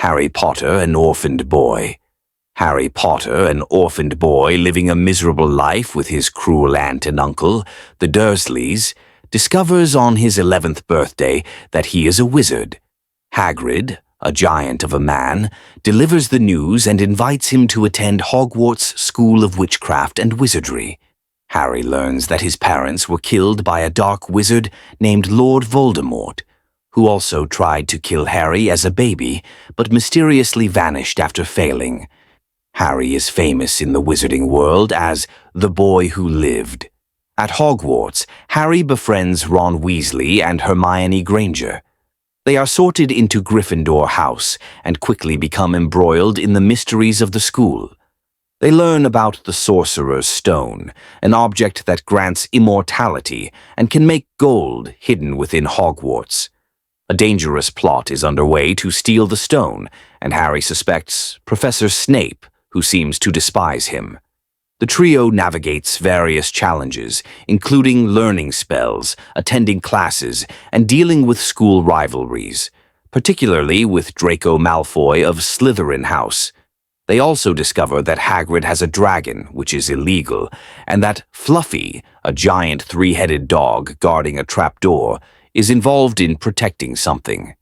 Harry Potter, an orphaned boy. Harry Potter, an orphaned boy living a miserable life with his cruel aunt and uncle, the Dursleys, discovers on his 11th birthday that he is a wizard. Hagrid, a giant of a man, delivers the news and invites him to attend Hogwarts' School of Witchcraft and Wizardry. Harry learns that his parents were killed by a dark wizard named Lord Voldemort, who also tried to kill Harry as a baby, but mysteriously vanished after failing. Harry is famous in the wizarding world as the boy who lived. At Hogwarts, Harry befriends Ron Weasley and Hermione Granger. They are sorted into Gryffindor House and quickly become embroiled in the mysteries of the school. They learn about the Sorcerer's Stone, an object that grants immortality and can make gold hidden within Hogwarts. A dangerous plot is underway to steal the stone, and Harry suspects Professor Snape, who seems to despise him. The trio navigates various challenges, including learning spells, attending classes, and dealing with school rivalries, particularly with Draco Malfoy of Slytherin House. They also discover that Hagrid has a dragon, which is illegal, and that Fluffy, a giant three-headed dog guarding a trapdoor, is involved in protecting something.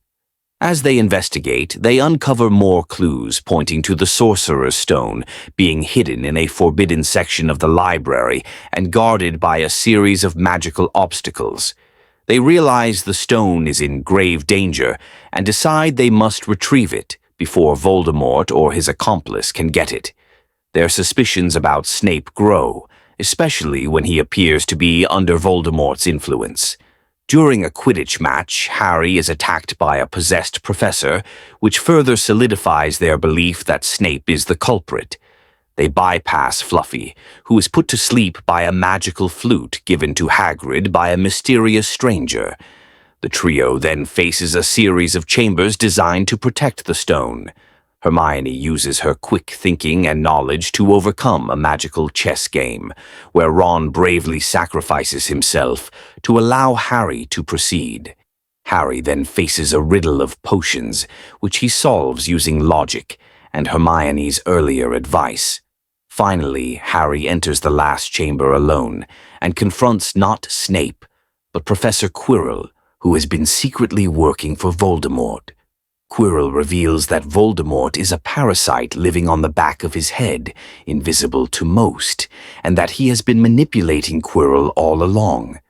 As they investigate, they uncover more clues pointing to the Sorcerer's Stone being hidden in a forbidden section of the library and guarded by a series of magical obstacles. They realize the stone is in grave danger and decide they must retrieve it before Voldemort or his accomplice can get it. Their suspicions about Snape grow, especially when he appears to be under Voldemort's influence. During a Quidditch match, Harry is attacked by a possessed professor, which further solidifies their belief that Snape is the culprit. They bypass Fluffy, who is put to sleep by a magical flute given to Hagrid by a mysterious stranger. The trio then faces a series of chambers designed to protect the stone. Hermione uses her quick thinking and knowledge to overcome a magical chess game, where Ron bravely sacrifices himself to allow Harry to proceed. Harry then faces a riddle of potions, which he solves using logic and Hermione's earlier advice. Finally, Harry enters the last chamber alone and confronts not Snape, but Professor Quirrell, who has been secretly working for Voldemort. Quirrell reveals that Voldemort is a parasite living on the back of his head, invisible to most, and that he has been manipulating Quirrell all along.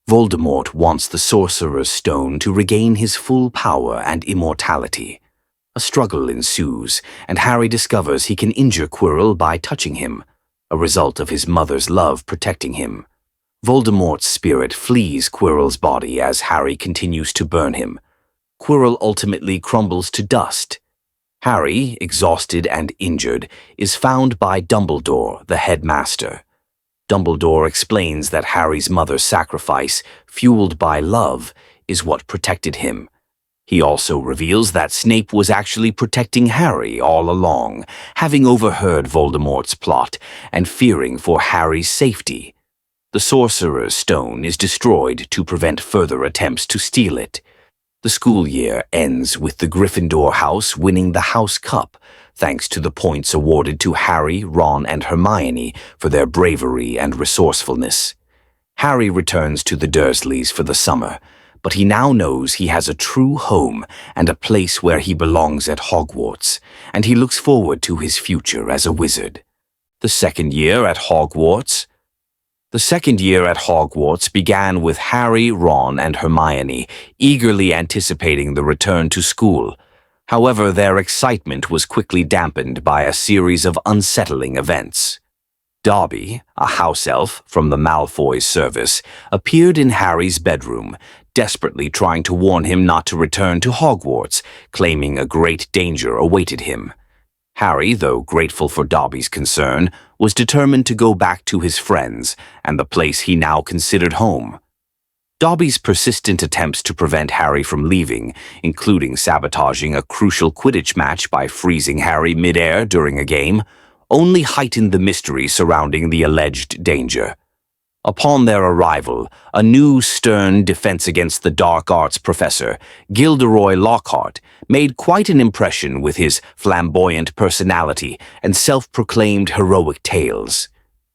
Voldemort wants the Sorcerer's Stone to regain his full power and immortality. A struggle ensues, and Harry discovers he can injure Quirrell by touching him, a result of his mother's love protecting him. Voldemort's spirit flees Quirrell's body as Harry continues to burn him. Quirrell ultimately crumbles to dust. Harry, exhausted and injured, is found by Dumbledore, the headmaster. Dumbledore explains that Harry's mother's sacrifice, fueled by love, is what protected him. He also reveals that Snape was actually protecting Harry all along, having overheard Voldemort's plot and fearing for Harry's safety. The Sorcerer's Stone is destroyed to prevent further attempts to steal it. The school year ends with the Gryffindor house winning the House Cup, thanks to the points awarded to Harry, Ron, and Hermione for their bravery and resourcefulness. Harry returns to the Dursleys for the summer, but he now knows he has a true home and a place where he belongs at Hogwarts, and he looks forward to his future as a wizard. The second year at Hogwarts began with Harry, Ron, and Hermione eagerly anticipating the return to school. However, their excitement was quickly dampened by a series of unsettling events. Dobby, a house elf from the Malfoy service, appeared in Harry's bedroom, desperately trying to warn him not to return to Hogwarts, claiming a great danger awaited him. Harry, though grateful for Dobby's concern, was determined to go back to his friends and the place he now considered home. Dobby's persistent attempts to prevent Harry from leaving, including sabotaging a crucial Quidditch match by freezing Harry mid-air during a game, only heightened the mystery surrounding the alleged danger. Upon their arrival, a new stern defense against the dark arts professor, Gilderoy Lockhart, made quite an impression with his flamboyant personality and self-proclaimed heroic tales.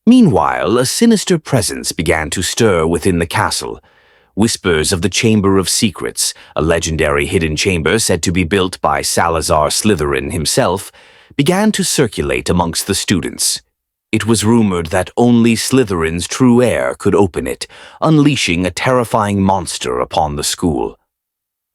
Meanwhile, a sinister presence began to stir within the castle. Whispers of the Chamber of Secrets, a legendary hidden chamber said to be built by Salazar Slytherin himself, began to circulate amongst the students. It was rumored that only Slytherin's true heir could open it, unleashing a terrifying monster upon the school.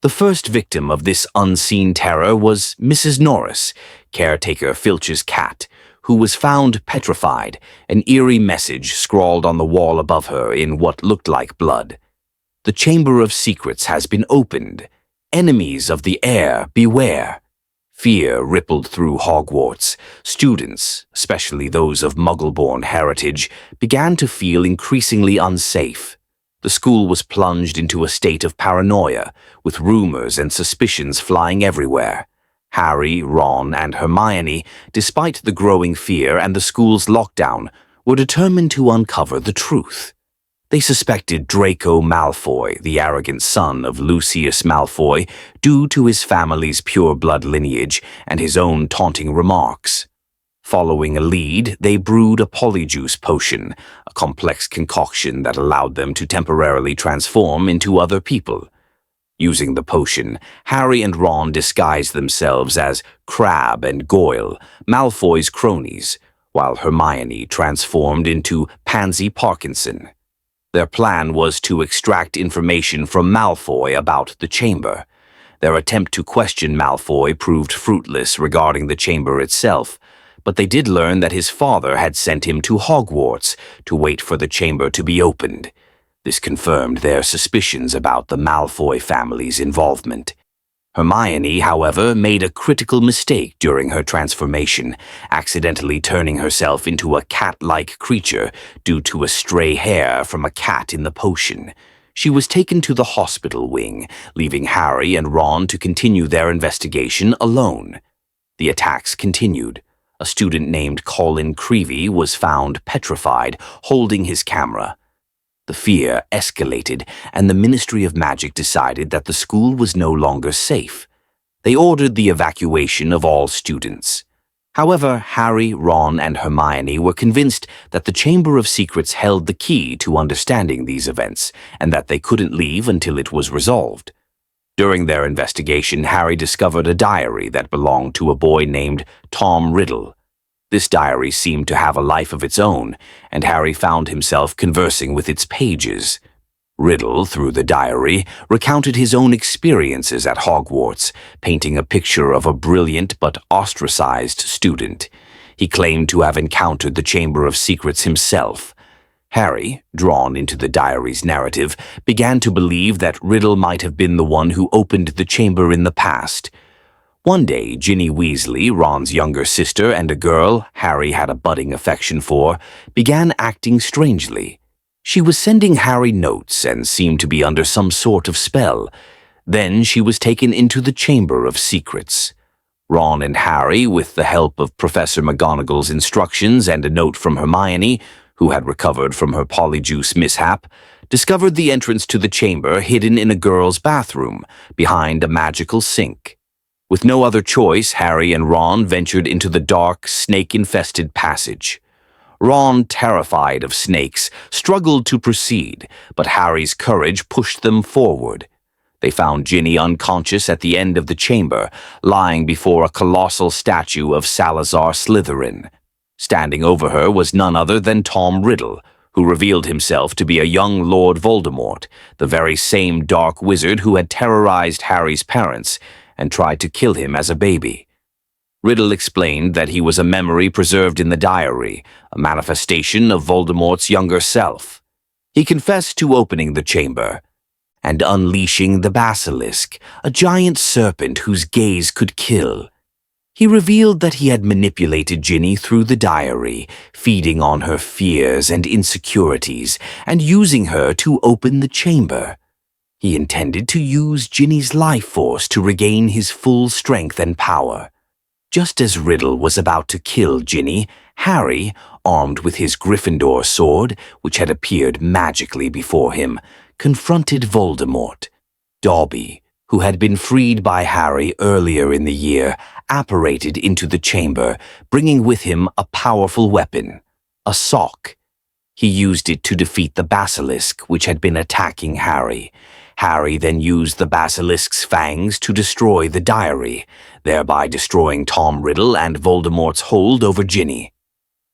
The first victim of this unseen terror was Mrs. Norris, caretaker Filch's cat, who was found petrified, an eerie message scrawled on the wall above her in what looked like blood. The Chamber of Secrets has been opened. Enemies of the heir, beware. Fear rippled through Hogwarts. Students, especially those of Muggle-born heritage, began to feel increasingly unsafe. The school was plunged into a state of paranoia, with rumors and suspicions flying everywhere. Harry, Ron, and Hermione, despite the growing fear and the school's lockdown, were determined to uncover the truth. They suspected Draco Malfoy, the arrogant son of Lucius Malfoy, due to his family's pure-blood lineage and his own taunting remarks. Following a lead, they brewed a polyjuice potion, a complex concoction that allowed them to temporarily transform into other people. Using the potion, Harry and Ron disguised themselves as Crabbe and Goyle, Malfoy's cronies, while Hermione transformed into Pansy Parkinson. Their plan was to extract information from Malfoy about the chamber. Their attempt to question Malfoy proved fruitless regarding the chamber itself, but they did learn that his father had sent him to Hogwarts to wait for the chamber to be opened. This confirmed their suspicions about the Malfoy family's involvement. Hermione, however, made a critical mistake during her transformation, accidentally turning herself into a cat-like creature due to a stray hair from a cat in the potion. She was taken to the hospital wing, leaving Harry and Ron to continue their investigation alone. The attacks continued. A student named Colin Creevey was found petrified, holding his camera. The fear escalated, and the Ministry of Magic decided that the school was no longer safe. They ordered the evacuation of all students. However, Harry, Ron, and Hermione were convinced that the Chamber of Secrets held the key to understanding these events, and that they couldn't leave until it was resolved. During their investigation, Harry discovered a diary that belonged to a boy named Tom Riddle. This diary seemed to have a life of its own, and Harry found himself conversing with its pages. Riddle, through the diary, recounted his own experiences at Hogwarts, painting a picture of a brilliant but ostracized student. He claimed to have encountered the Chamber of Secrets himself. Harry, drawn into the diary's narrative, began to believe that Riddle might have been the one who opened the chamber in the past. One day, Ginny Weasley, Ron's younger sister and a girl Harry had a budding affection for, began acting strangely. She was sending Harry notes and seemed to be under some sort of spell. Then she was taken into the Chamber of Secrets. Ron and Harry, with the help of Professor McGonagall's instructions and a note from Hermione, who had recovered from her polyjuice mishap, discovered the entrance to the chamber hidden in a girl's bathroom, behind a magical sink. With no other choice, Harry and Ron ventured into the dark, snake-infested passage. Ron, terrified of snakes, struggled to proceed, but Harry's courage pushed them forward. They found Ginny unconscious at the end of the chamber, lying before a colossal statue of Salazar Slytherin. Standing over her was none other than Tom Riddle, who revealed himself to be a young Lord Voldemort, the very same dark wizard who had terrorized Harry's parents and tried to kill him as a baby. Riddle explained that he was a memory preserved in the diary, a manifestation of Voldemort's younger self. He confessed to opening the chamber and unleashing the basilisk, a giant serpent whose gaze could kill. He revealed that he had manipulated Ginny through the diary, feeding on her fears and insecurities, and using her to open the chamber. He intended to use Ginny's life force to regain his full strength and power. Just as Riddle was about to kill Ginny, Harry, armed with his Gryffindor sword, which had appeared magically before him, confronted Voldemort. Dobby, who had been freed by Harry earlier in the year, apparated into the chamber, bringing with him a powerful weapon, a sock. He used it to defeat the basilisk which had been attacking Harry. Harry then used the basilisk's fangs to destroy the diary, thereby destroying Tom Riddle and Voldemort's hold over Ginny.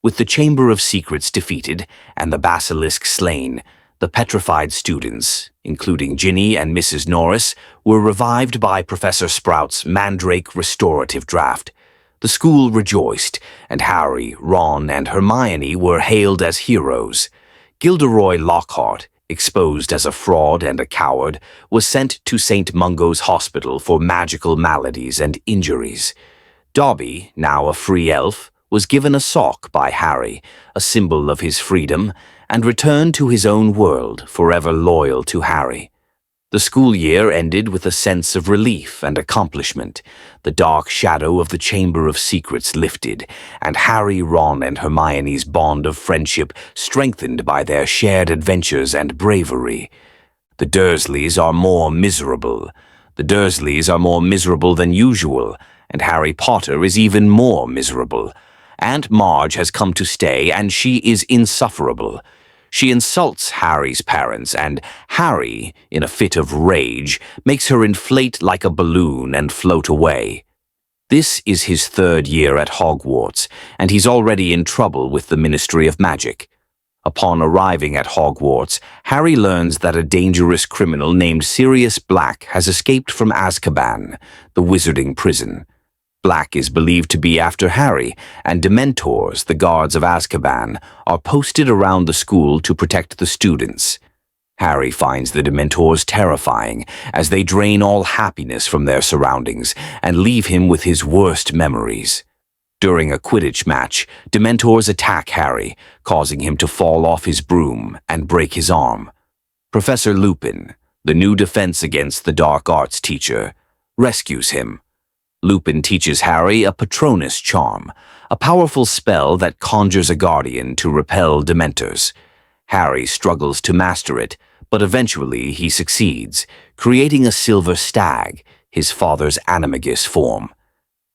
With the Chamber of Secrets defeated and the basilisk slain, the petrified students, including Ginny and Mrs. Norris, were revived by Professor Sprout's Mandrake restorative draft. The school rejoiced, and Harry, Ron, and Hermione were hailed as heroes. Gilderoy Lockhart, exposed as a fraud and a coward, was sent to St. Mungo's Hospital for magical maladies and injuries. Dobby, now a free elf, was given a sock by Harry, a symbol of his freedom, and returned to his own world, forever loyal to Harry. The school year ended with a sense of relief and accomplishment. The dark shadow of the Chamber of Secrets lifted, and Harry, Ron, and Hermione's bond of friendship strengthened by their shared adventures and bravery. The Dursleys are more miserable. The Dursleys are more miserable than usual, and Harry Potter is even more miserable. Aunt Marge has come to stay, and she is insufferable. She insults Harry's parents, and Harry, in a fit of rage, makes her inflate like a balloon and float away. This is his third year at Hogwarts, and he's already in trouble with the Ministry of Magic. Upon arriving at Hogwarts, Harry learns that a dangerous criminal named Sirius Black has escaped from Azkaban, the wizarding prison. Black is believed to be after Harry, and Dementors, the guards of Azkaban, are posted around the school to protect the students. Harry finds the Dementors terrifying, as they drain all happiness from their surroundings and leave him with his worst memories. During a Quidditch match, Dementors attack Harry, causing him to fall off his broom and break his arm. Professor Lupin, the new defense against the dark arts teacher, rescues him. Lupin teaches Harry a Patronus charm, a powerful spell that conjures a guardian to repel Dementors. Harry struggles to master it, but eventually he succeeds, creating a silver stag, his father's animagus form.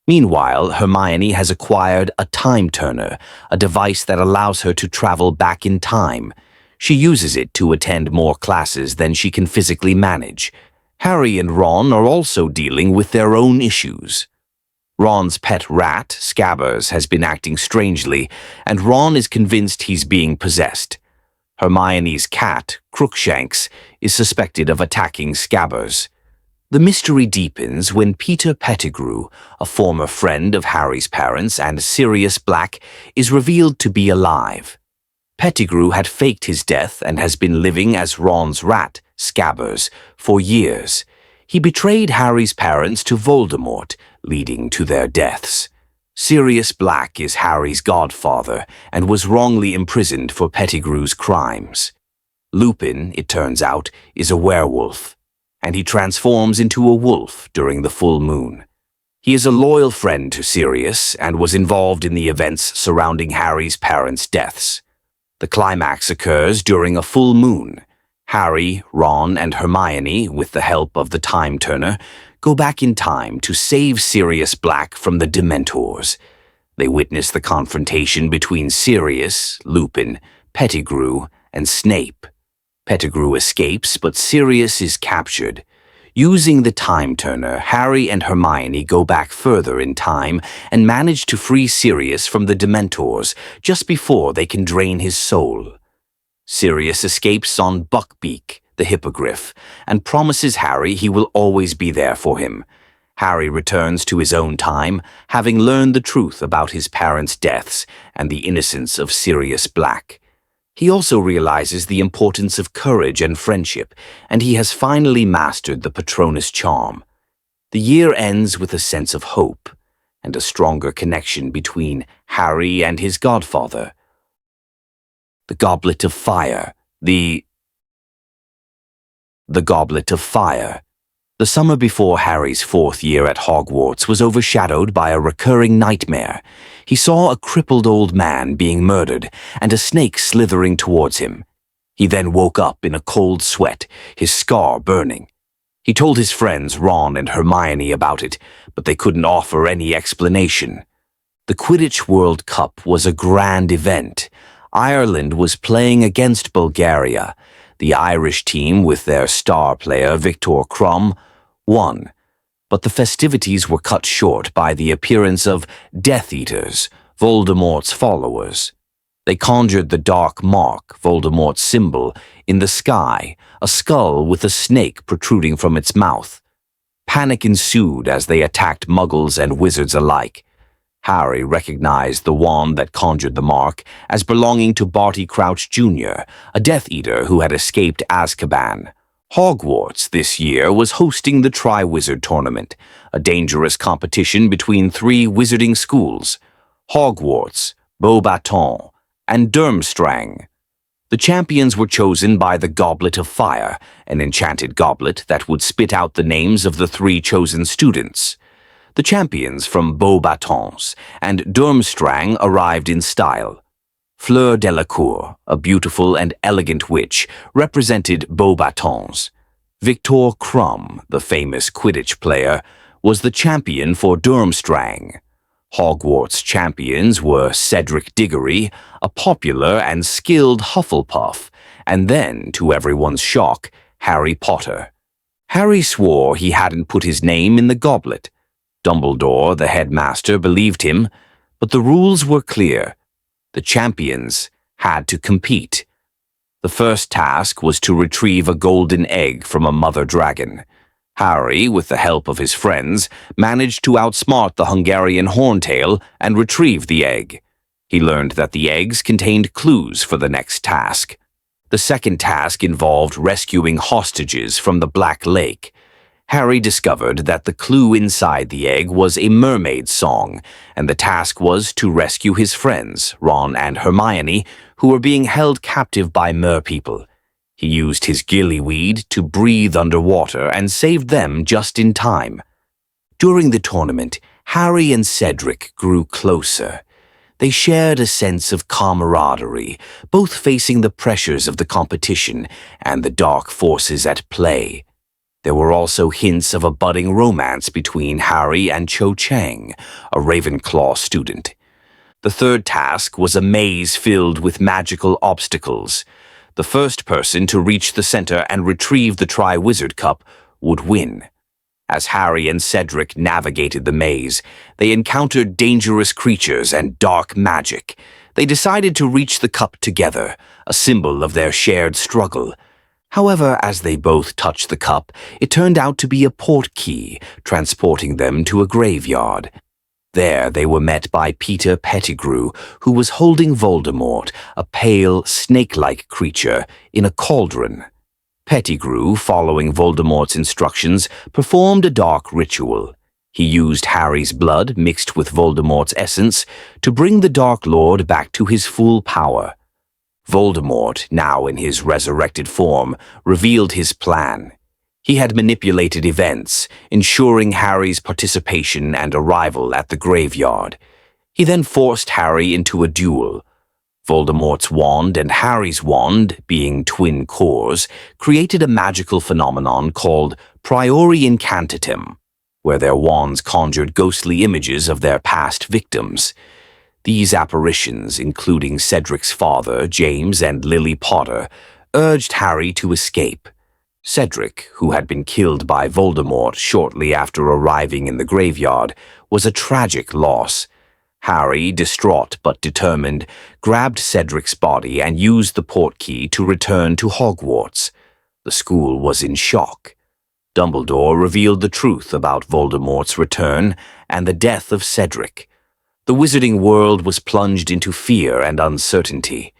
Meanwhile, Hermione has acquired a time turner, a device that allows her to travel back in time. She uses it to attend more classes than she can physically manage. Harry and Ron are also dealing with their own issues. Ron's pet rat, Scabbers, has been acting strangely, and Ron is convinced he's being possessed. Hermione's cat, Crookshanks, is suspected of attacking Scabbers. The mystery deepens when Peter Pettigrew, a former friend of Harry's parents and Sirius Black, is revealed to be alive. Pettigrew had faked his death and has been living as Ron's rat, Scabbers, for years. He betrayed Harry's parents to Voldemort, leading to their deaths. Sirius Black is Harry's godfather and was wrongly imprisoned for Pettigrew's crimes. Lupin, it turns out, is a werewolf, and he transforms into a wolf during the full moon. He is a loyal friend to Sirius and was involved in the events surrounding Harry's parents' deaths. The climax occurs during a full moon. Harry, Ron, and Hermione, with the help of the Time Turner, go back in time to save Sirius Black from the Dementors. They witness the confrontation between Sirius, Lupin, Pettigrew, and Snape. Pettigrew escapes, but Sirius is captured. Using the Time Turner, Harry and Hermione go back further in time and manage to free Sirius from the Dementors just before they can drain his soul. Sirius escapes on Buckbeak, the Hippogriff, and promises Harry he will always be there for him. Harry returns to his own time, having learned the truth about his parents' deaths and the innocence of Sirius Black. He also realizes the importance of courage and friendship, and he has finally mastered the Patronus charm. The year ends with a sense of hope and a stronger connection between Harry and his godfather. The Goblet of Fire, the Goblet of Fire. The summer before Harry's 4th year at Hogwarts was overshadowed by a recurring nightmare. He saw a crippled old man being murdered and a snake slithering towards him. He then woke up in a cold sweat, his scar burning. He told his friends Ron and Hermione about it, but they couldn't offer any explanation. The Quidditch World Cup was a grand event. Ireland was playing against Bulgaria. The Irish team, with their star player Victor Crumb, won. But the festivities were cut short by the appearance of Death Eaters, Voldemort's followers. They conjured the Dark Mark, Voldemort's symbol, in the sky, a skull with a snake protruding from its mouth. Panic ensued as they attacked Muggles and wizards alike. Harry recognized the wand that conjured the mark as belonging to Barty Crouch Jr., a Death Eater who had escaped Azkaban. Hogwarts this year was hosting the Triwizard Tournament, a dangerous competition between 3 wizarding schools: Hogwarts, Beauxbatons, and Durmstrang. The champions were chosen by the Goblet of Fire, an enchanted goblet that would spit out the names of the 3 chosen students. The champions from Beauxbatons and Durmstrang arrived in style. Fleur Delacour, a beautiful and elegant witch, represented Beauxbatons. Victor Crumb, the famous Quidditch player, was the champion for Durmstrang. Hogwarts champions were Cedric Diggory, a popular and skilled Hufflepuff, and then, to everyone's shock, Harry Potter. Harry swore he hadn't put his name in the goblet. Dumbledore, the headmaster, believed him, but the rules were clear. The champions had to compete. The first task was to retrieve a golden egg from a mother dragon. Harry, with the help of his friends, managed to outsmart the Hungarian Horntail and retrieve the egg. He learned that the eggs contained clues for the next task. The second task involved rescuing hostages from the Black Lake. Harry discovered that the clue inside the egg was a mermaid song, and the task was to rescue his friends, Ron and Hermione, who were being held captive by merpeople. He used his gillyweed to breathe underwater and saved them just in time. During the tournament, Harry and Cedric grew closer. They shared a sense of camaraderie, both facing the pressures of the competition and the dark forces at play. There were also hints of a budding romance between Harry and Cho Chang, a Ravenclaw student. The third task was a maze filled with magical obstacles. The first person to reach the center and retrieve the Triwizard Cup would win. As Harry and Cedric navigated the maze, they encountered dangerous creatures and dark magic. They decided to reach the cup together, a symbol of their shared struggle. However, as they both touched the cup, it turned out to be a portkey, transporting them to a graveyard. There they were met by Peter Pettigrew, who was holding Voldemort, a pale, snake-like creature, in a cauldron. Pettigrew, following Voldemort's instructions, performed a dark ritual. He used Harry's blood mixed with Voldemort's essence to bring the Dark Lord back to his full power. Voldemort, now in his resurrected form, revealed his plan. He had manipulated events, ensuring Harry's participation and arrival at the graveyard. He then forced Harry into a duel. Voldemort's wand and Harry's wand, being twin cores, created a magical phenomenon called priori incantatem, where their wands conjured ghostly images of their past victims. These apparitions, including Cedric's father, James, and Lily Potter, urged Harry to escape. Cedric, who had been killed by Voldemort shortly after arriving in the graveyard, was a tragic loss. Harry, distraught but determined, grabbed Cedric's body and used the portkey to return to Hogwarts. The school was in shock. Dumbledore revealed the truth about Voldemort's return and the death of Cedric. The wizarding world was plunged into fear and uncertainty.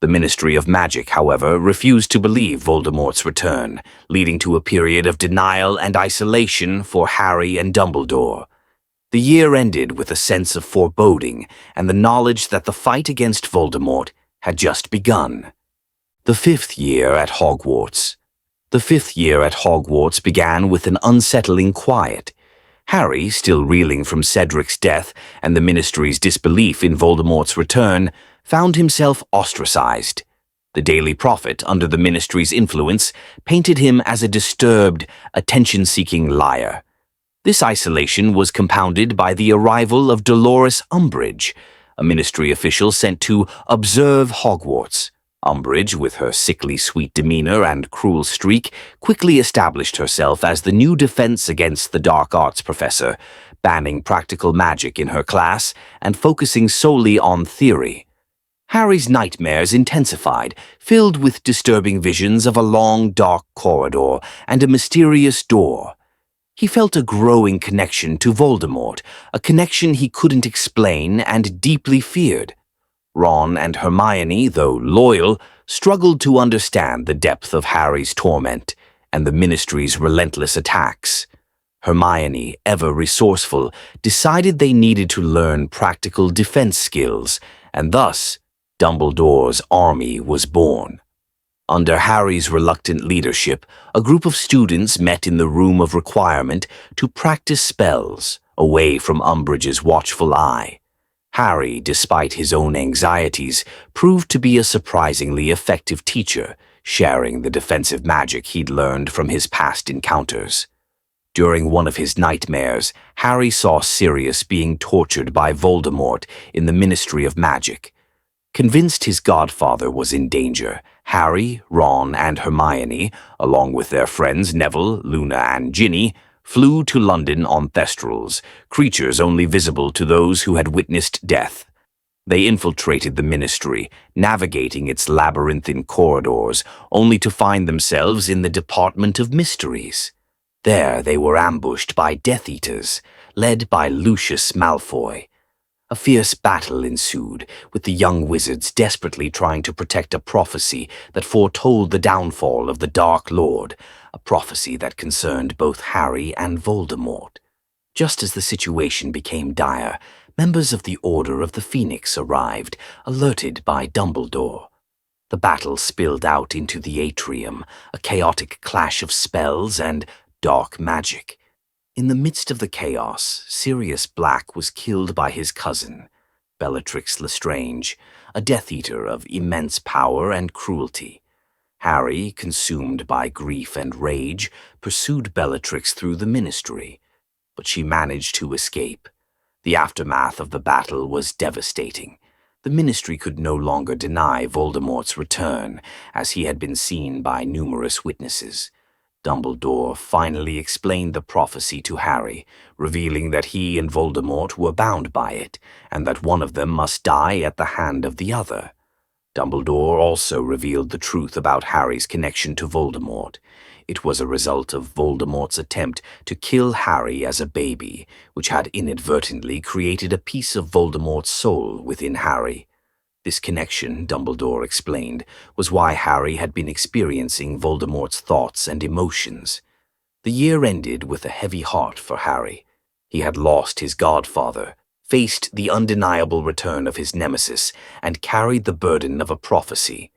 The Ministry of Magic, however, refused to believe Voldemort's return, leading to a period of denial and isolation for Harry and Dumbledore. The year ended with a sense of foreboding and the knowledge that the fight against Voldemort had just begun. The 5th year at Hogwarts. The 5th year at Hogwarts began with an unsettling quiet. Harry, still reeling from Cedric's death and the Ministry's disbelief in Voldemort's return, found himself ostracized. The Daily Prophet, under the Ministry's influence, painted him as a disturbed, attention-seeking liar. This isolation was compounded by the arrival of Dolores Umbridge, a Ministry official sent to observe Hogwarts. Umbridge, with her sickly sweet demeanor and cruel streak, quickly established herself as the new defense against the dark arts professor, banning practical magic in her class and focusing solely on theory. Harry's nightmares intensified, filled with disturbing visions of a long, dark corridor and a mysterious door. He felt a growing connection to Voldemort, a connection he couldn't explain and deeply feared. Ron and Hermione, though loyal, struggled to understand the depth of Harry's torment and the Ministry's relentless attacks. Hermione, ever resourceful, decided they needed to learn practical defense skills, and thus Dumbledore's army was born. Under Harry's reluctant leadership, a group of students met in the Room of Requirement to practice spells, away from Umbridge's watchful eye. Harry, despite his own anxieties, proved to be a surprisingly effective teacher, sharing the defensive magic he'd learned from his past encounters. During one of his nightmares, Harry saw Sirius being tortured by Voldemort in the Ministry of Magic. Convinced his godfather was in danger, Harry, Ron, and Hermione, along with their friends Neville, Luna, and Ginny, flew to London on Thestrals, creatures only visible to those who had witnessed death. They infiltrated the Ministry, navigating its labyrinthine corridors, only to find themselves in the Department of Mysteries. There they were ambushed by Death Eaters, led by Lucius Malfoy. A fierce battle ensued, with the young wizards desperately trying to protect a prophecy that foretold the downfall of the Dark Lord, a prophecy that concerned both Harry and Voldemort. Just as the situation became dire, members of the Order of the Phoenix arrived, alerted by Dumbledore. The battle spilled out into the atrium, a chaotic clash of spells and dark magic. In the midst of the chaos, Sirius Black was killed by his cousin, Bellatrix Lestrange, a Death Eater of immense power and cruelty. Harry, consumed by grief and rage, pursued Bellatrix through the Ministry, but she managed to escape. The aftermath of the battle was devastating. The Ministry could no longer deny Voldemort's return, as he had been seen by numerous witnesses. Dumbledore finally explained the prophecy to Harry, revealing that he and Voldemort were bound by it, and that one of them must die at the hand of the other. Dumbledore also revealed the truth about Harry's connection to Voldemort. It was a result of Voldemort's attempt to kill Harry as a baby, which had inadvertently created a piece of Voldemort's soul within Harry. This connection, Dumbledore explained, was why Harry had been experiencing Voldemort's thoughts and emotions. The year ended with a heavy heart for Harry. He had lost his godfather, faced the undeniable return of his nemesis, and carried the burden of a prophecy.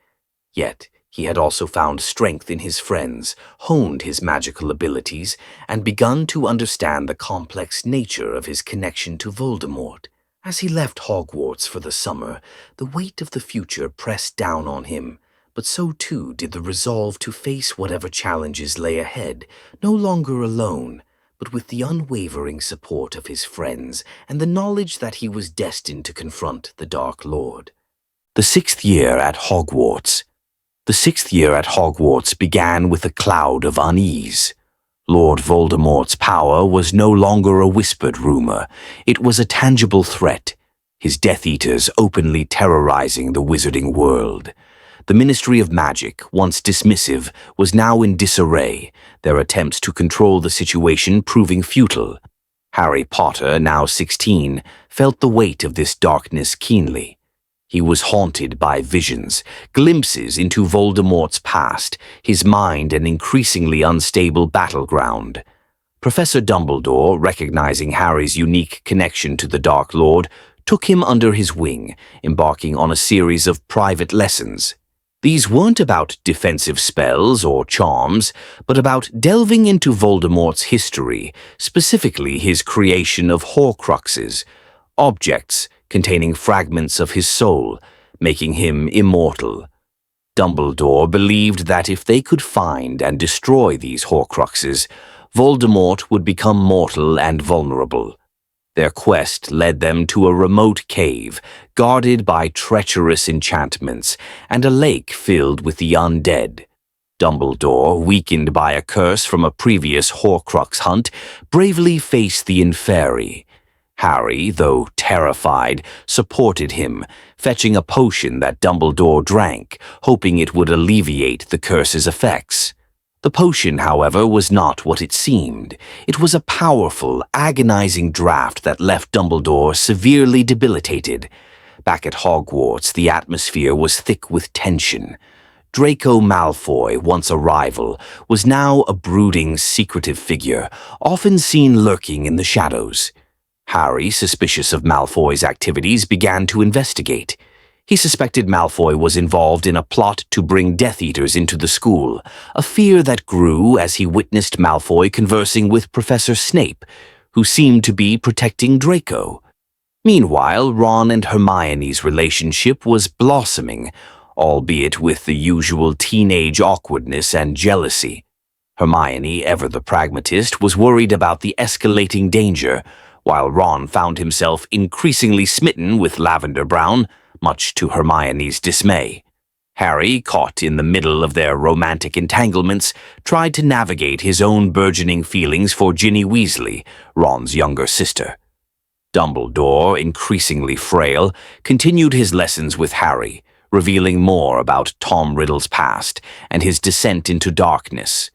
Yet, he had also found strength in his friends, honed his magical abilities, and begun to understand the complex nature of his connection to Voldemort. As he left Hogwarts for the summer, the weight of the future pressed down on him, but so too did the resolve to face whatever challenges lay ahead, no longer alone, but with the unwavering support of his friends and the knowledge that he was destined to confront the Dark Lord. The 6th year at Hogwarts. The 6th year at Hogwarts began with a cloud of unease. Lord Voldemort's power was no longer a whispered rumor. It was a tangible threat, his Death Eaters openly terrorizing the wizarding world. The Ministry of Magic, once dismissive, was now in disarray, their attempts to control the situation proving futile. Harry Potter, now 16, felt the weight of this darkness keenly. He was haunted by visions, glimpses into Voldemort's past, his mind an increasingly unstable battleground. Professor Dumbledore, recognizing Harry's unique connection to the Dark Lord, took him under his wing, embarking on a series of private lessons. These weren't about defensive spells or charms, but about delving into Voldemort's history, specifically his creation of Horcruxes, objects containing fragments of his soul, making him immortal. Dumbledore believed that if they could find and destroy these Horcruxes, Voldemort would become mortal and vulnerable. Their quest led them to a remote cave, guarded by treacherous enchantments, and a lake filled with the undead. Dumbledore, weakened by a curse from a previous Horcrux hunt, bravely faced the Inferi. Harry, though terrified, supported him, fetching a potion that Dumbledore drank, hoping it would alleviate the curse's effects. The potion, however, was not what it seemed. It was a powerful, agonizing draught that left Dumbledore severely debilitated. Back at Hogwarts, the atmosphere was thick with tension. Draco Malfoy, once a rival, was now a brooding, secretive figure, often seen lurking in the shadows. Harry, suspicious of Malfoy's activities, began to investigate. He suspected Malfoy was involved in a plot to bring Death Eaters into the school, a fear that grew as he witnessed Malfoy conversing with Professor Snape, who seemed to be protecting Draco. Meanwhile, Ron and Hermione's relationship was blossoming, albeit with the usual teenage awkwardness and jealousy. Hermione, ever the pragmatist, was worried about the escalating danger, while Ron found himself increasingly smitten with Lavender Brown, much to Hermione's dismay. Harry, caught in the middle of their romantic entanglements, tried to navigate his own burgeoning feelings for Ginny Weasley, Ron's younger sister. Dumbledore, increasingly frail, continued his lessons with Harry, revealing more about Tom Riddle's past and his descent into darkness.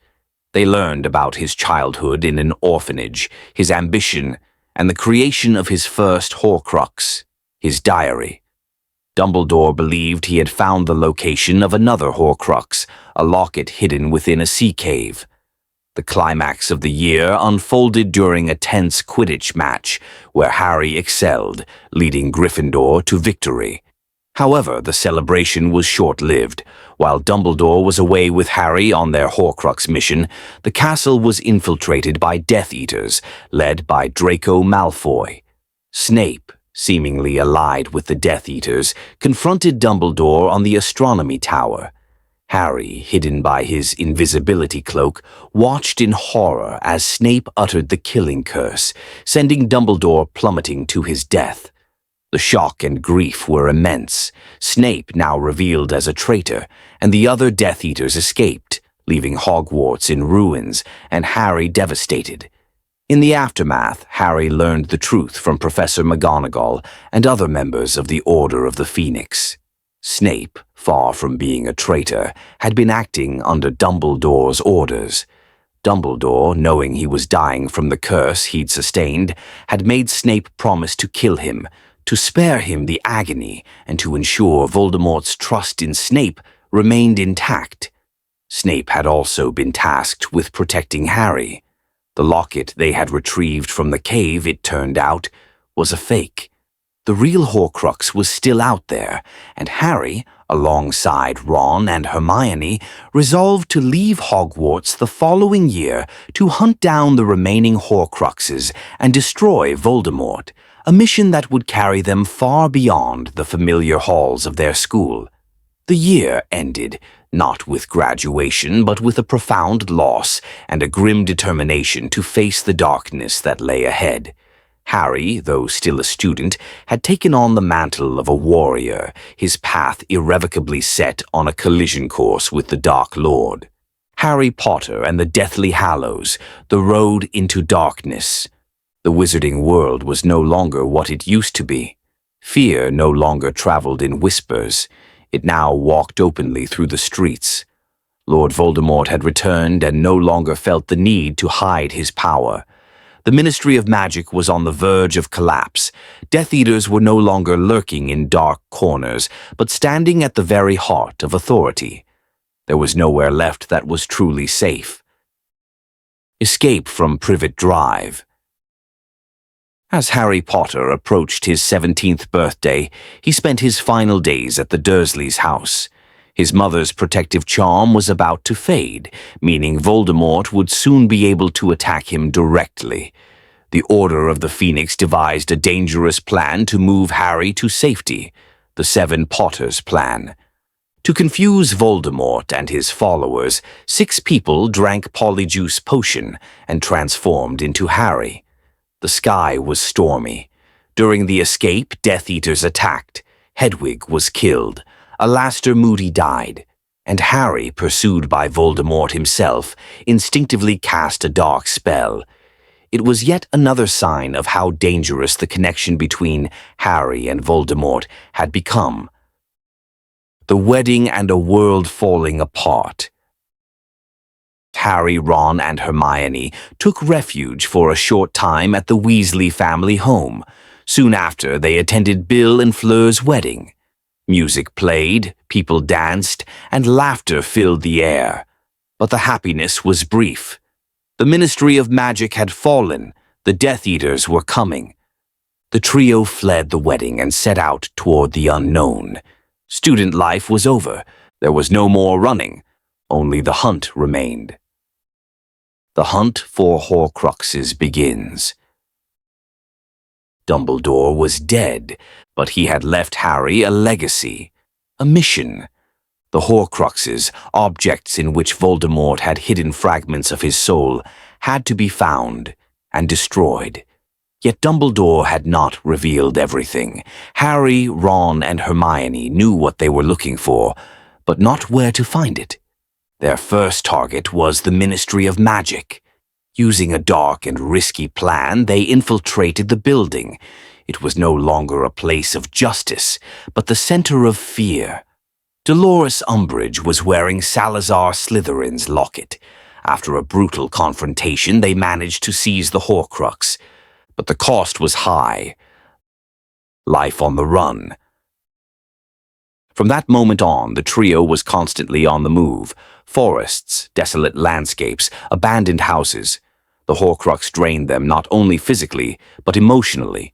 They learned about his childhood in an orphanage, his ambition, and the creation of his first Horcrux, his diary. Dumbledore believed he had found the location of another Horcrux, a locket hidden within a sea cave. The climax of the year unfolded during a tense Quidditch match, where Harry excelled, leading Gryffindor to victory. However, the celebration was short-lived. While Dumbledore was away with Harry on their Horcrux mission, the castle was infiltrated by Death Eaters, led by Draco Malfoy. Snape, seemingly allied with the Death Eaters, confronted Dumbledore on the astronomy tower. Harry, hidden by his invisibility cloak, watched in horror as Snape uttered the killing curse, sending Dumbledore plummeting to his death. The shock and grief were immense. Snape now revealed as a traitor, and the other Death Eaters escaped, leaving Hogwarts in ruins and Harry devastated. In the aftermath, Harry learned the truth from Professor McGonagall and other members of the Order of the Phoenix. Snape, far from being a traitor, had been acting under Dumbledore's orders. Dumbledore, knowing he was dying from the curse he'd sustained, had made Snape promise to kill him, to spare him the agony, and to ensure Voldemort's trust in Snape remained intact. Snape had also been tasked with protecting Harry. The locket they had retrieved from the cave, it turned out, was a fake. The real Horcrux was still out there, and Harry, alongside Ron and Hermione, resolved to leave Hogwarts the following year to hunt down the remaining Horcruxes and destroy Voldemort, a mission that would carry them far beyond the familiar halls of their school. The year ended, not with graduation, but with a profound loss and a grim determination to face the darkness that lay ahead. Harry, though still a student, had taken on the mantle of a warrior, his path irrevocably set on a collision course with the Dark Lord. Harry Potter and the Deathly Hallows, the road into darkness. The wizarding world was no longer what it used to be. Fear no longer traveled in whispers. It now walked openly through the streets. Lord Voldemort had returned and no longer felt the need to hide his power. The Ministry of Magic was on the verge of collapse. Death Eaters were no longer lurking in dark corners, but standing at the very heart of authority. There was nowhere left that was truly safe. Escape from Privet Drive. As Harry Potter approached his 17th birthday, he spent his final days at the Dursleys' house. His mother's protective charm was about to fade, meaning Voldemort would soon be able to attack him directly. The Order of the Phoenix devised a dangerous plan to move Harry to safety, the Seven Potters plan. To confuse Voldemort and his followers, 6 people drank Polyjuice Potion and transformed into Harry. The sky was stormy. During the escape, Death Eaters attacked. Hedwig was killed. Alastor Moody died. And Harry, pursued by Voldemort himself, instinctively cast a dark spell. It was yet another sign of how dangerous the connection between Harry and Voldemort had become. The wedding and a world falling apart. Harry, Ron, and Hermione took refuge for a short time at the Weasley family home. Soon after, they attended Bill and Fleur's wedding. Music played, people danced, and laughter filled the air. But the happiness was brief. The Ministry of Magic had fallen. The Death Eaters were coming. The trio fled the wedding and set out toward the unknown. Student life was over. There was no more running. Only the hunt remained. The hunt for Horcruxes begins. Dumbledore was dead, but he had left Harry a legacy, a mission. The Horcruxes, objects in which Voldemort had hidden fragments of his soul, had to be found and destroyed. Yet Dumbledore had not revealed everything. Harry, Ron, and Hermione knew what they were looking for, but not where to find it. Their first target was the Ministry of Magic. Using a dark and risky plan, they infiltrated the building. It was no longer a place of justice, but the center of fear. Dolores Umbridge was wearing Salazar Slytherin's locket. After a brutal confrontation, they managed to seize the Horcrux. But the cost was high. Life on the run. From that moment on, the trio was constantly on the move. Forests, desolate landscapes, abandoned houses. The Horcrux drained them not only physically, but emotionally.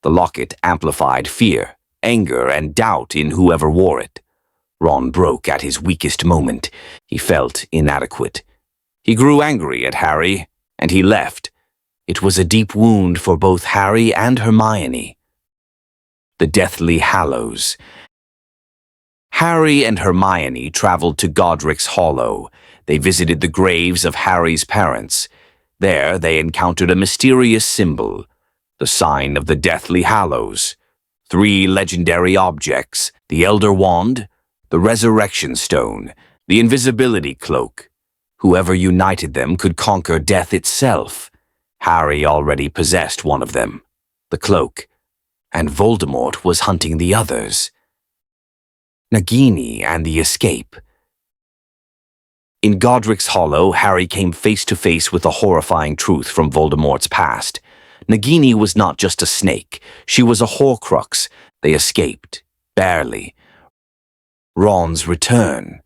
The locket amplified fear, anger, and doubt in whoever wore it. Ron broke at his weakest moment. He felt inadequate. He grew angry at Harry, and he left. It was a deep wound for both Harry and Hermione. The Deathly Hallows. Harry and Hermione traveled to Godric's Hollow. They visited the graves of Harry's parents. There they encountered a mysterious symbol, the sign of the Deathly Hallows. 3 legendary objects, the Elder Wand, the Resurrection Stone, the Invisibility Cloak. Whoever united them could conquer death itself. Harry already possessed one of them, the cloak, and Voldemort was hunting the others. Nagini and the Escape. In Godric's Hollow, Harry came face to face with a horrifying truth from Voldemort's past. Nagini was not just a snake, she was a Horcrux. They escaped, barely. Ron's return.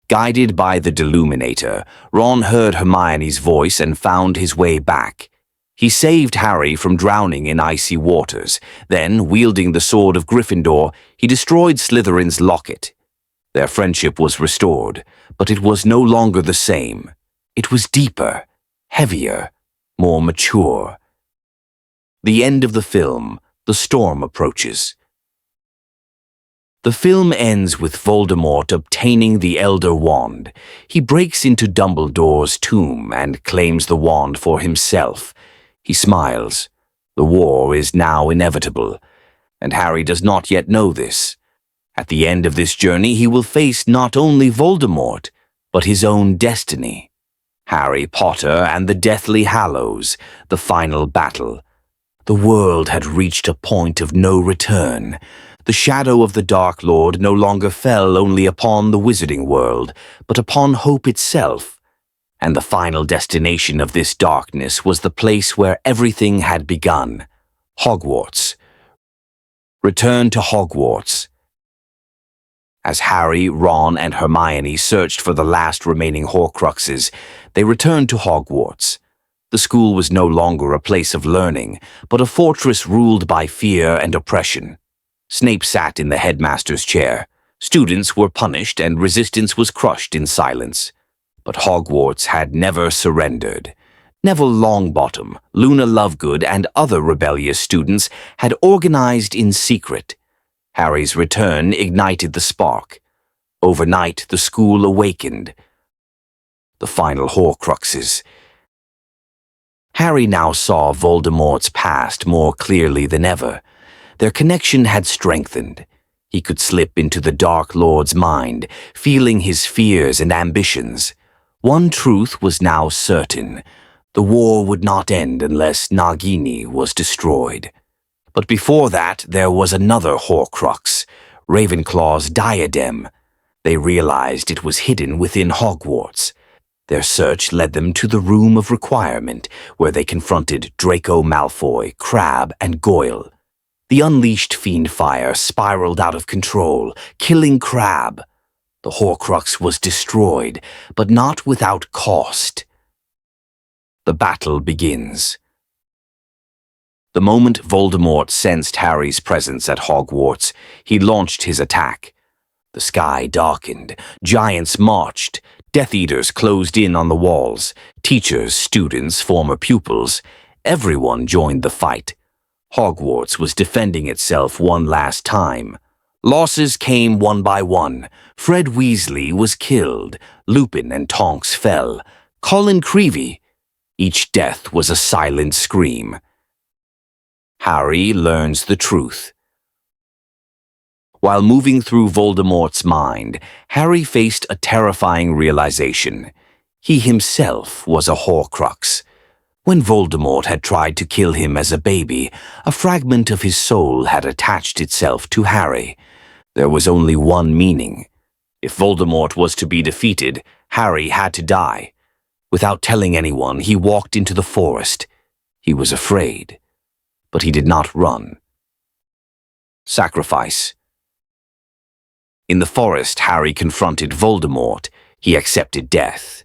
Guided by the Deluminator, Ron heard Hermione's voice and found his way back. He saved Harry from drowning in icy waters. Then, wielding the sword of Gryffindor, he destroyed Slytherin's locket. Their friendship was restored, but it was no longer the same. It was deeper, heavier, more mature. The end of the film, the storm approaches. The film ends with Voldemort obtaining the Elder Wand. He breaks into Dumbledore's tomb and claims the wand for himself. He smiles. The war is now inevitable, and Harry does not yet know this. At the end of this journey, he will face not only Voldemort, but his own destiny. Harry Potter and the Deathly Hallows, the final battle. The world had reached a point of no return. The shadow of the Dark Lord no longer fell only upon the wizarding world, but upon hope itself. And the final destination of this darkness was the place where everything had begun. Hogwarts. Return to Hogwarts. As Harry, Ron, and Hermione searched for the last remaining Horcruxes, they returned to Hogwarts. The school was no longer a place of learning, but a fortress ruled by fear and oppression. Snape sat in the headmaster's chair. Students were punished and resistance was crushed in silence. But Hogwarts had never surrendered. Neville Longbottom, Luna Lovegood, and other rebellious students had organized in secret. Harry's return ignited the spark. Overnight, the school awakened. The final Horcruxes. Harry now saw Voldemort's past more clearly than ever. Their connection had strengthened. He could slip into the Dark Lord's mind, feeling his fears and ambitions. One truth was now certain. The war would not end unless Nagini was destroyed. But before that, there was another Horcrux, Ravenclaw's diadem. They realized it was hidden within Hogwarts. Their search led them to the Room of Requirement, where they confronted Draco Malfoy, Crabbe, and Goyle. The unleashed fiend fire spiraled out of control, killing Crabbe. The Horcrux was destroyed, but not without cost. The battle begins. The moment Voldemort sensed Harry's presence at Hogwarts, he launched his attack. The sky darkened, giants marched, Death Eaters closed in on the walls, teachers, students, former pupils. Everyone joined the fight. Hogwarts was defending itself one last time. Losses came one by one. Fred Weasley was killed. Lupin and Tonks fell. Colin Creevey. Each death was a silent scream. Harry learns the truth. While moving through Voldemort's mind, Harry faced a terrifying realization. He himself was a Horcrux. When Voldemort had tried to kill him as a baby, a fragment of his soul had attached itself to Harry. There was only one meaning. If Voldemort was to be defeated, Harry had to die. Without telling anyone, he walked into the forest. He was afraid, but he did not run. Sacrifice. In the forest, Harry confronted Voldemort. He accepted death.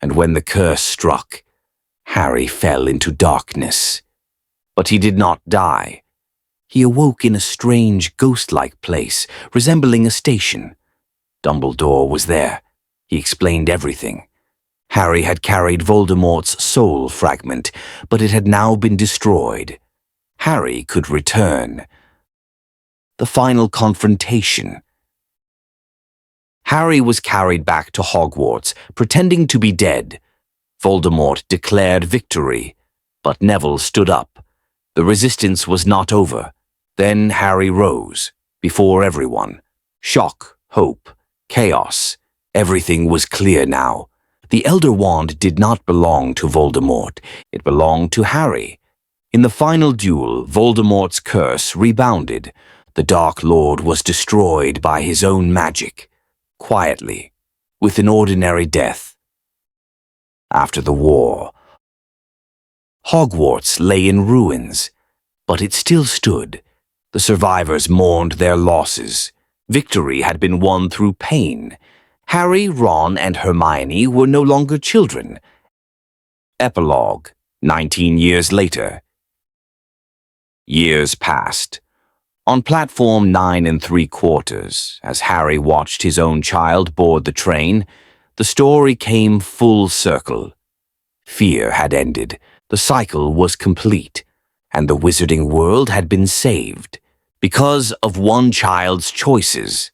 And when the curse struck, Harry fell into darkness. But he did not die. He awoke in a strange, ghost-like place, resembling a station. Dumbledore was there. He explained everything. Harry had carried Voldemort's soul fragment, but it had now been destroyed. Harry could return. The final confrontation. Harry was carried back to Hogwarts, pretending to be dead. Voldemort declared victory, but Neville stood up. The resistance was not over. Then Harry rose, before everyone. Shock, hope, chaos. Everything was clear now. The Elder Wand did not belong to Voldemort. It belonged to Harry. In the final duel, Voldemort's curse rebounded. The Dark Lord was destroyed by his own magic. Quietly, with an ordinary death. After the war, Hogwarts lay in ruins, but it still stood. The survivors mourned their losses. Victory had been won through pain. Harry, Ron, and Hermione were no longer children. Epilogue, 19 years later. Years passed. On platform 9 3/4, as Harry watched his own child board the train, the story came full circle. Fear had ended, the cycle was complete, and the wizarding world had been saved because of one child's choices.